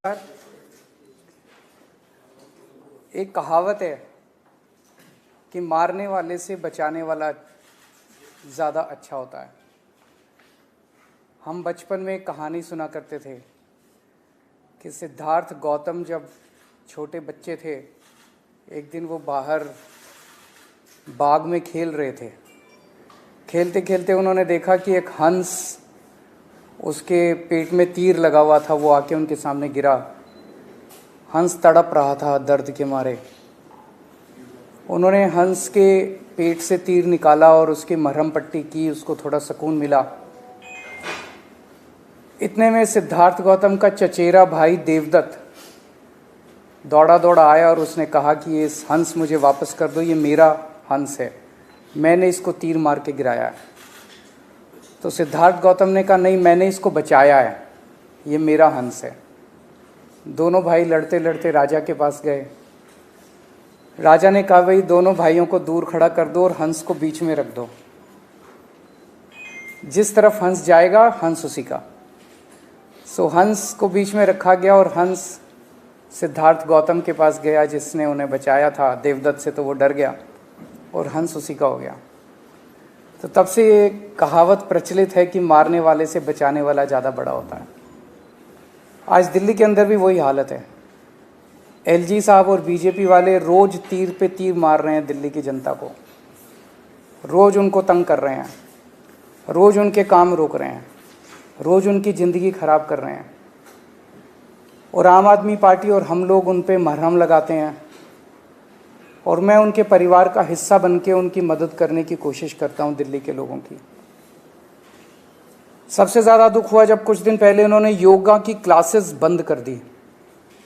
एक कहावत है कि मारने वाले से बचाने वाला ज़्यादा अच्छा होता है। हम बचपन में एक कहानी सुना करते थे कि सिद्धार्थ गौतम जब छोटे बच्चे थे, एक दिन वो बाहर बाग में खेल रहे थे। खेलते खेलते उन्होंने देखा कि एक हंस, उसके पेट में तीर लगा हुआ था, वो आके उनके सामने गिरा। हंस तड़प रहा था दर्द के मारे। उन्होंने हंस के पेट से तीर निकाला और उसकी मरहम पट्टी की, उसको थोड़ा सुकून मिला। इतने में सिद्धार्थ गौतम का चचेरा भाई देवदत्त दौड़ा दौड़ा आया और उसने कहा कि ये हंस मुझे वापस कर दो, ये मेरा हंस है, मैंने इसको तीर मार के गिराया है। तो सिद्धार्थ गौतम ने कहा नहीं, मैंने इसको बचाया है, ये मेरा हंस है। दोनों भाई लड़ते लड़ते राजा के पास गए। राजा ने कहा भाई दोनों भाइयों को दूर खड़ा कर दो और हंस को बीच में रख दो, जिस तरफ हंस जाएगा हंस उसी का। सो हंस को बीच में रखा गया और हंस सिद्धार्थ गौतम के पास गया जिसने उन्हें बचाया था देवदत्त से, तो वो डर गया और हंस उसी का हो गया। तो तब से ये कहावत प्रचलित है कि मारने वाले से बचाने वाला ज़्यादा बड़ा होता है। आज दिल्ली के अंदर भी वही हालत है। एलजी साहब और बीजेपी वाले रोज तीर पे तीर मार रहे हैं दिल्ली की जनता को, रोज उनको तंग कर रहे हैं, रोज उनके काम रोक रहे हैं, रोज उनकी ज़िंदगी खराब कर रहे हैं। और आम आदमी पार्टी और हम लोग उन पे मरहम लगाते हैं और मैं उनके परिवार का हिस्सा बन के उनकी मदद करने की कोशिश करता हूं दिल्ली के लोगों की। सबसे ज़्यादा दुख हुआ जब कुछ दिन पहले उन्होंने योगा की क्लासेस बंद कर दी।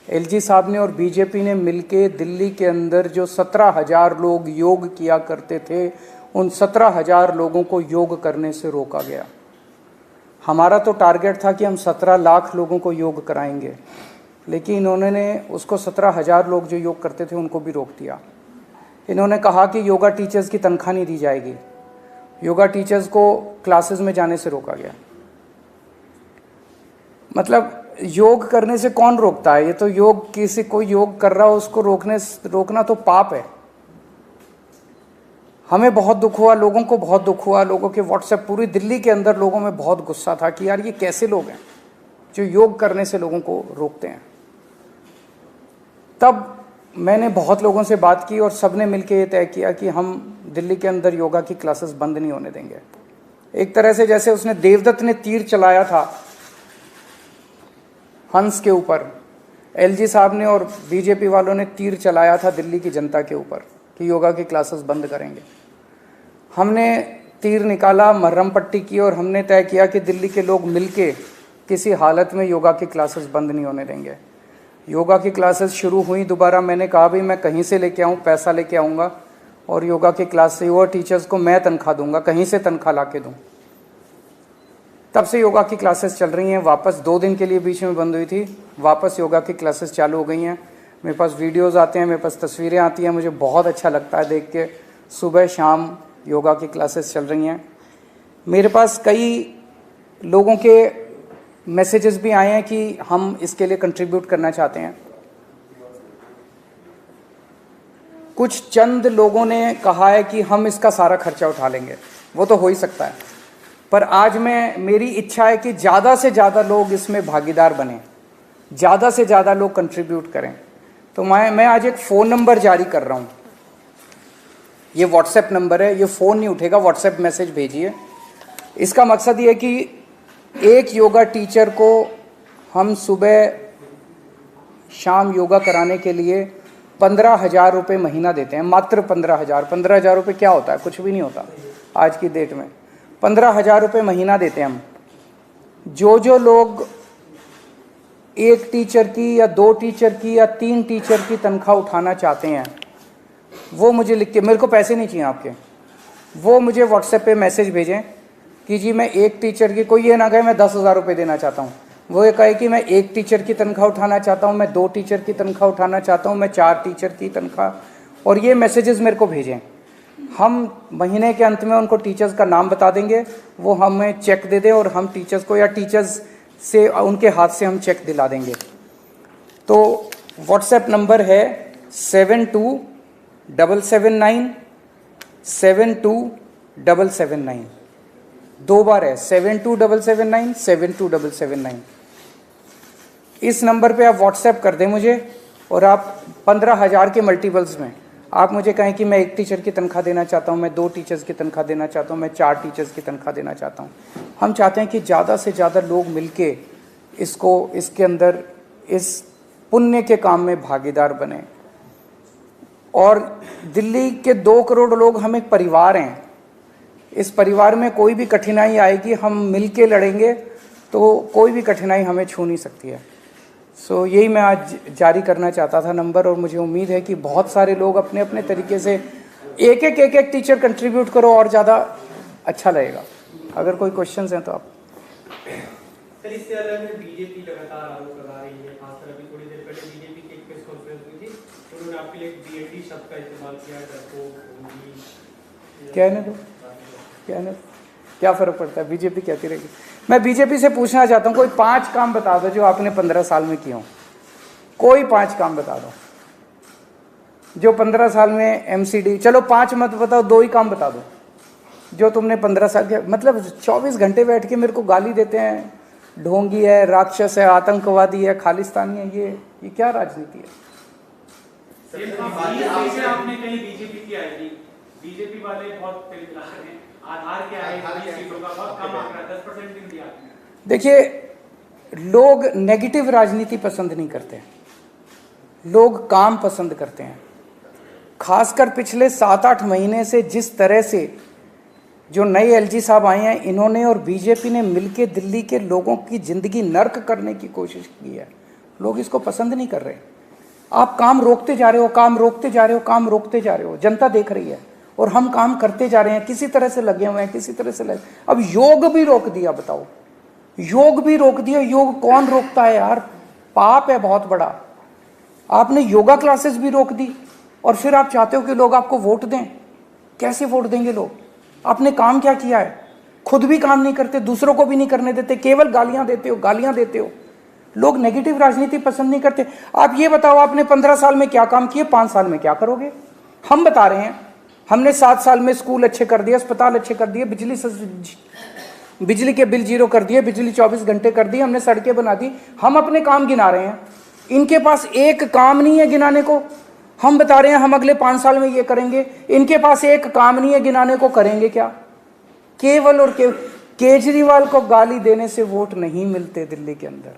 एलजी साहब ने और बीजेपी ने मिलके दिल्ली के अंदर जो 17,000 लोग योग किया करते थे, उन 17,000 लोगों को योग करने से रोका गया। हमारा तो टारगेट था कि हम 17 लाख लोगों को योग कराएंगे, लेकिन इन्होंने उसको 17,000 लोग जो योग करते थे उनको भी रोक दिया। इन्होंने कहा कि योगा टीचर्स की तनख्वाह नहीं दी जाएगी, योगा टीचर्स को क्लासेस में जाने से रोका गया। मतलब योग करने से कौन रोकता है? ये तो योग, किसी कोई योग कर रहा हो उसको रोकना तो पाप है। हमें बहुत दुख हुआ, लोगों को बहुत दुख हुआ। लोगों के व्हाट्सएप, पूरी दिल्ली के अंदर लोगों में बहुत गुस्सा था कि यार ये कैसे लोग हैं जो योग करने से लोगों को रोकते हैं। तब मैंने बहुत लोगों से बात की और सबने मिलकर ये तय किया कि हम दिल्ली के अंदर योगा की क्लासेस बंद नहीं होने देंगे। एक तरह से जैसे उसने देवदत्त ने तीर चलाया था हंस के ऊपर, एलजी साहब ने और बीजेपी वालों ने तीर चलाया था दिल्ली की जनता के ऊपर कि योगा की क्लासेस बंद करेंगे। हमने तीर निकाला, मरहम पट्टी की और हमने तय किया कि दिल्ली के लोग मिलके किसी हालत में योगा की क्लासेस बंद नहीं होने देंगे। योगा की क्लासेस शुरू हुई दोबारा। मैंने कहा भाई मैं कहीं से लेके आऊँ, पैसा लेके आऊँगा और योगा की क्लास से योगा टीचर्स को मैं तनख्वाह दूंगा, कहीं से तनख्वाह ला के दूँ। तब से योगा की क्लासेस चल रही हैं। वापस 2 दिन के लिए बीच में बंद हुई थी, वापस योगा की क्लासेस चालू हो गई हैं। मेरे पास वीडियोस आते हैं, मेरे पास तस्वीरें आती हैं, मुझे बहुत अच्छा लगता है देख के। सुबह शाम योगा की क्लासेस चल रही हैं। मेरे पास कई लोगों के मैसेजेस भी आए हैं कि हम इसके लिए कंट्रीब्यूट करना चाहते हैं। कुछ चंद लोगों ने कहा है कि हम इसका सारा खर्चा उठा लेंगे, वो तो हो ही सकता है, पर आज मेरी इच्छा है कि ज़्यादा से ज़्यादा लोग इसमें भागीदार बने, ज़्यादा से ज़्यादा लोग कंट्रीब्यूट करें। तो मैं आज एक फ़ोन नंबर जारी कर रहा हूँ। ये व्हाट्सएप नंबर है, ये फ़ोन नहीं उठेगा, व्हाट्सएप मैसेज भेजिए। इसका मकसद ये है कि एक योगा टीचर को हम सुबह शाम योगा कराने के लिए 15,000 रुपये महीना देते हैं, मात्र 15,000। 15,000 रुपये क्या होता है? कुछ भी नहीं होता आज की डेट में। 15,000 रुपये महीना देते हैं हम। जो लोग एक टीचर की या 2 टीचर की या 3 टीचर की तनख्वाह उठाना चाहते हैं, वो मुझे लिख के, मेरे को पैसे नहीं चाहिए आपके, वो मुझे व्हाट्सएप पे मैसेज भेजें कि जी मैं एक टीचर की, कोई ये ना कहे मैं 10,000 रुपये देना चाहता हूँ, वो ये कहे कि मैं एक टीचर की तनख्वाह उठाना चाहता हूँ, मैं 2 टीचर की तनख्वाह उठाना चाहता हूँ, मैं 4 टीचर की तनख्वाह, और ये मैसेजेस मेरे को भेजें। हम महीने के अंत में उनको टीचर्स का नाम बता देंगे, वो हमें चेक दे दें और हम टीचर्स को या टीचर्स से उनके हाथ से हम चेक दिला देंगे। तो व्हाट्सएप नंबर है 7277972779। 2 बार है, 7277972779। इस नंबर पे आप व्हाट्सएप कर दें मुझे, और आप 15,000 के मल्टीपल्स में आप मुझे कहें कि मैं 1 टीचर की तनख्वाह देना चाहता हूँ, मैं 2 टीचर्स की तनख्वाह देना चाहता हूँ, मैं 4 टीचर्स की तनख्वाह देना चाहता हूँ। हम चाहते हैं कि ज़्यादा से ज़्यादा लोग मिलके इसके अंदर इस पुण्य के काम में भागीदार बने। और दिल्ली के 2 करोड़ लोग, हम एक परिवार हैं। इस परिवार में कोई भी कठिनाई आएगी, हम मिलके लड़ेंगे तो कोई भी कठिनाई हमें छू नहीं सकती है। सो यही मैं आज जारी करना चाहता था नंबर, और मुझे उम्मीद है कि बहुत सारे लोग अपने अपने तरीके से एक टीचर कंट्रीब्यूट करो और ज़्यादा अच्छा लगेगा। अगर कोई क्वेश्चंस हैं तो आप। सर, इससे अलग बीजेपी लगातार आरोप लगा रही है, खासकर अभी थोड़ी देर पहले बीजेपी की एक प्रेस कॉन्फ्रेंस हुई थी, उन्होंने आपके लिए बीएडी शब्द का इस्तेमाल किया है। कहने दो, क्या फ़र्क पड़ता है, बीजेपी कहती रहेगी। मैं बीजेपी से पूछना चाहता हूँ, कोई 5 काम बता दो जो आपने 15 साल में किए हो। कोई 5 काम बता दो जो 15 साल में एमसीडी, चलो 5 मत बताओ, 2 ही काम बता दो जो तुमने 15 साल के, मतलब 24 घंटे बैठ के मेरे को गाली देते हैं, ढोंगी है, राक्षस है, आतंकवादी है, खालिस्तानी है। ये क्या राजनीति है? आपने कहीं बीजेपी की आएगी, बीजेपी वाले बहुत आधार क्या है, सीटों का बहुत कम आंकड़ा, 10% भी दिया। देखिए, लोग नेगेटिव राजनीति पसंद नहीं करते, लोग काम पसंद करते हैं। खासकर पिछले 7-8 महीने से जिस तरह से जो नए एलजी साहब आए हैं, इन्होंने और बीजेपी ने मिलके दिल्ली के लोगों की ज़िंदगी नर्क करने की कोशिश की है। लोग इसको पसंद नहीं कर रहे। आप काम रोकते जा रहे हो, काम रोकते जा रहे हो, काम रोकते जा रहे हो। जनता देख रही है और हम काम करते जा रहे हैं, किसी तरह से लगे हुए हैं, किसी तरह से लगे। अब योग भी रोक दिया, बताओ, योग भी रोक दिया। योग कौन रोकता है यार? पाप है बहुत बड़ा। आपने योगा क्लासेस भी रोक दी और फिर आप चाहते हो कि लोग आपको वोट दें। कैसे वोट देंगे लोग? आपने काम क्या किया है? खुद भी काम नहीं करते, दूसरों को भी नहीं करने देते, केवल गालियां देते हो, गालियां देते हो। लोग नेगेटिव राजनीति पसंद नहीं करते। आप ये बताओ, आपने 15 साल में क्या काम किए, 5 साल में क्या करोगे? हम बता रहे हैं, हमने 7 साल में स्कूल अच्छे कर दिए, अस्पताल अच्छे कर दिए, बिजली के बिल 0 कर दिए, बिजली 24 घंटे कर दी, हमने सड़कें बना दी। हम अपने काम गिना रहे हैं, इनके पास एक काम नहीं है गिनाने को। हम बता रहे हैं हम अगले 5 साल में ये करेंगे, इनके पास एक काम नहीं है गिनाने को। करेंगे क्या? केवल और केवल केजरीवाल को गाली देने से वोट नहीं मिलते दिल्ली के अंदर।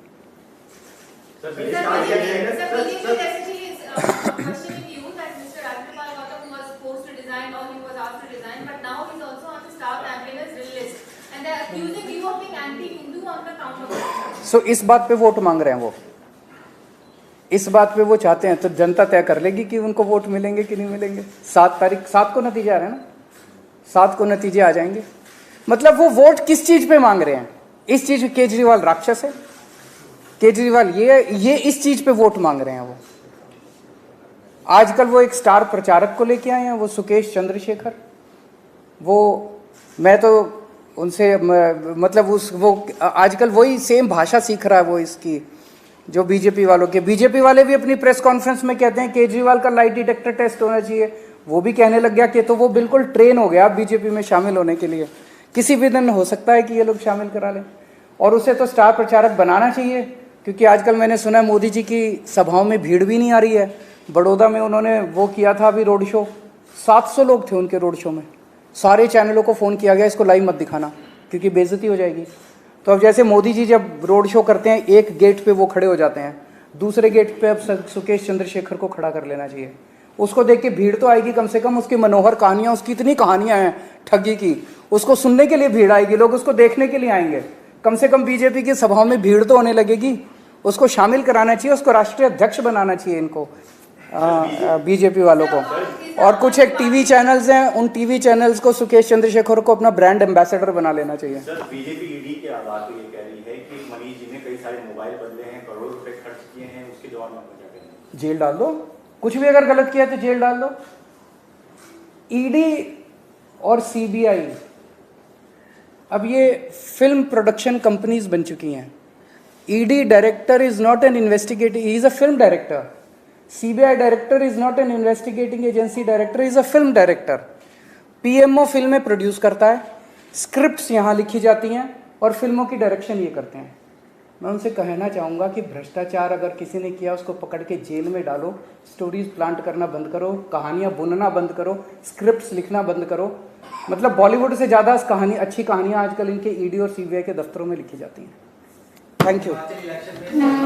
इस बात पे वोट मांग रहे हैं वो, इस बात पे वो चाहते हैं, तो जनता तय कर लेगी कि उनको वोट मिलेंगे कि नहीं मिलेंगे। 7 को नतीजे आ रहे हैं ना, 7 को नतीजे आ जाएंगे। मतलब वो वोट किस चीज पे मांग रहे हैं? इस चीज पे केजरीवाल राक्षस है, केजरीवाल ये इस चीज पे वोट मांग रहे हैं वो। आजकल वो एक स्टार प्रचारक को लेके आए हैं, वो सुकेश चंद्रशेखर। वो मैं तो उनसे मतलब वो आजकल वही सेम भाषा सीख रहा है वो इसकी, जो बीजेपी वालों के। बीजेपी वाले भी अपनी प्रेस कॉन्फ्रेंस में कहते हैं केजरीवाल का लाई डिटेक्टर टेस्ट होना चाहिए। वो भी कहने लग गया कि तो वो बिल्कुल ट्रेन हो गया बीजेपी में शामिल होने के लिए। किसी भी दिन हो सकता है कि ये लोग शामिल करा लें, और उसे तो स्टार प्रचारक बनाना चाहिए। क्योंकि आजकल मैंने सुना है मोदी जी की सभाओं में भीड़ भी नहीं आ रही है। बड़ौदा में उन्होंने वो किया था अभी रोड शो, 700 लोग थे उनके रोड शो में। सारे चैनलों को फ़ोन किया गया इसको लाइव मत दिखाना क्योंकि बेइज्जती हो जाएगी। तो अब जैसे मोदी जी जब रोड शो करते हैं, एक गेट पे वो खड़े हो जाते हैं, दूसरे गेट पे अब सुकेश चंद्रशेखर को खड़ा कर लेना चाहिए। उसको देख के भीड़ तो आएगी कम से कम, उसकी मनोहर कहानियाँ, उसकी इतनी कहानियाँ हैं ठगी की, उसको सुनने के लिए भीड़ आएगी, लोग उसको देखने के लिए आएंगे। कम से कम बीजेपी की सभाओं में भीड़ तो होने लगेगी। उसको शामिल कराना चाहिए, उसको राष्ट्रीय अध्यक्ष बनाना चाहिए इनको, बीजेपी वालों को। और कुछ एक टीवी चैनल्स हैं, उन टीवी चैनल्स को सुकेश चंद्रशेखर को अपना ब्रांड एम्बेसडर बना लेना चाहिए। सर, बीजेपी ईडी के आधार पर ये कह रही है कि मनीष जी ने कई सारे मोबाइल बदले हैं, करोड़ों रुपए खर्च किए हैं, उसके जवाब में क्या करेंगे? जेल डाल दो, कुछ भी अगर गलत किया तो जेल डाल दो। ईडी और सीबीआई अब ये फिल्म प्रोडक्शन कंपनीज बन चुकी हैं। ED director is not an investigating, he is a film director. CBI director is not an investigating agency director, is a film director. PMO फिल्में प्रोड्यूस करता है, स्क्रिप्ट्स यहाँ लिखी जाती हैं और फिल्मों की डायरेक्शन ये करते हैं. मैं उनसे कहना चाहूँगा कि भ्रष्टाचार अगर किसी ने किया उसको पकड़ के जेल में डालो, स्टोरीज प्लांट करना बंद करो, कहानियाँ बुनना बंद करो, स्क्रिप्ट्स लिखना बंद करो. मतलब बॉलीवुड से ज़्यादा अच्छी कहानियाँ आजकल इनके ईडी और सीबीआई के दफ्तरों में लिखी जाती हैं. Thank you.